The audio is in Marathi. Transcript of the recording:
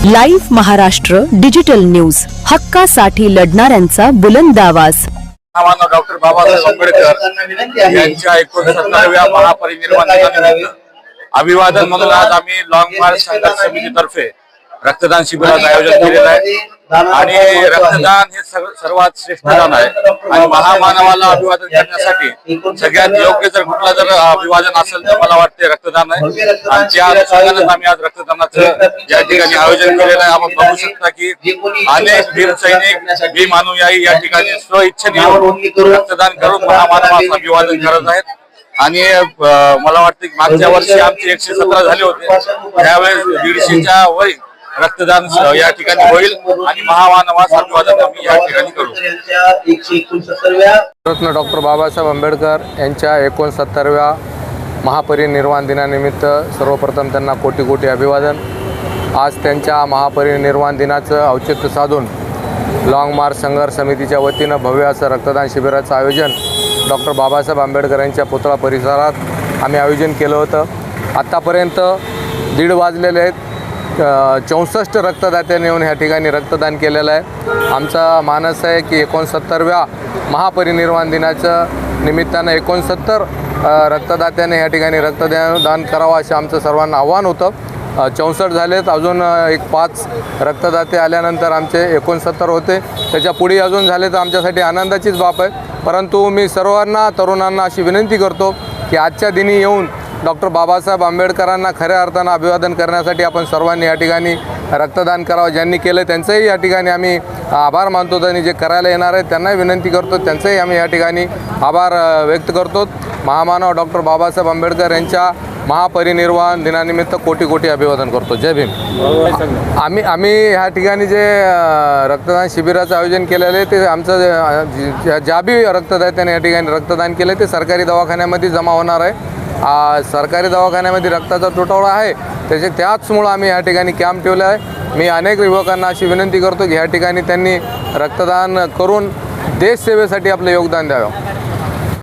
लाईव्ह महाराष्ट्र डिजिटल न्यूज, हक्कासाठी लढणाऱ्यांचा बुलंद आवाज। डॉक्टर बाबासाहेब आंबेडकर यांच्या 69व्या महापरिनिर्वाण दिनानिमित्त अभिवादन म्हणून आज आम्ही लॉंग मार्च संघर्ष समितीतर्फे रक्तदान शिबिराचं आयोजन केलेलं आहे। आणि रक्तदान हे सर्वात श्रेष्ठ दान आहे आणि महामानवाला अभिवादन करण्यासाठी सगळ्यात योग्य जर कुठला जर अभिवादन असेल तर मला वाटते रक्तदान आहे। आणि त्या अनुषंगाने आम्ही आज रक्तदानाचं या ठिकाणी आयोजन केलेलं आहे। आपण बघू शकता की अनेक वीर सैनिक भीम अनुयायी या ठिकाणी स्वइच्छेने रक्तदान करून महामानवाचं अभिवादन करत आहेत। आणि मला वाटतं की मागच्या वर्षी आमचे 117 झाले होते, त्यावेळेस 150च्या वर रक्तदान या ठिकाणी होईल आणि महामानवास अभिवादन आम्ही या ठिकाणी करू। रत्न डॉक्टर बाबासाहेब आंबेडकर यांच्या 69व्या महापरिनिर्वाण दिनानिमित्त सर्वप्रथम त्यांना कोटी कोटी अभिवादन। आज त्यांच्या महापरिनिर्वाण दिनाचं औचित्य साधून लॉंग मार्च संघर्ष समितीच्या वतीनं भव्य असं रक्तदान शिबिराचं आयोजन डॉक्टर बाबासाहेब आंबेडकर यांच्या पुतळा परिसरात आम्ही आयोजन केलं होतं। आत्तापर्यंत 1:30 वाजलेले आहेत। 64 रक्तदात्यांनी येऊन ह्या ठिकाणी रक्तदान केलेलं आहे। आमचा मानस आहे की 69व्या महापरिनिर्वाण दिनाच्या निमित्तानं 69 रक्तदात्याने ह्या ठिकाणी रक्तदान करावं असं आमचं सर्वांना आव्हान होतं। 64 झालेत, अजून एक 5 रक्तदाते आल्यानंतर आमचे 69 होते। त्याच्या पुढे अजून झाले तर आमच्यासाठी आनंदाचीच बाब आहे। परंतु मी सर्वांना तरुणांना अशी विनंती करतो की आजच्या दिनी येऊन डॉक्टर बाबासाहेब आंबेडकरांना खऱ्या अर्थानं अभिवादन करण्यासाठी आपण सर्वांनी या ठिकाणी रक्तदान करावं। ज्यांनी केलं त्यांचंही या ठिकाणी आम्ही आभार मानतो आणि जे करायला येणार आहेत त्यांनाही विनंती करतो, त्यांचंही आम्ही या ठिकाणी आभार व्यक्त करतो। महामानव डॉक्टर बाबासाहेब आंबेडकर यांच्या महापरिनिर्वाण दिनानिमित्त कोटी कोटी अभिवादन करतो। जय भीम। आम्ही ह्या ठिकाणी जे रक्तदान शिबिराचं आयोजन केलेलं आहे ते आमचं ज्या बी रक्तदात्याने या ठिकाणी रक्तदान केलं ते सरकारी दवाखान्यामध्ये जमा होणार आहे। सरकारी दवाखान्यामध्ये रक्ताचा तुटवडा आहे, त्याचमुळं आम्ही या ठिकाणी कॅम्प ठेवला आहे। मी अनेक युवकांना अशी विनंती करतो की ह्या ठिकाणी त्यांनी रक्तदान करून देशसेवेसाठी आपलं योगदान द्यावं।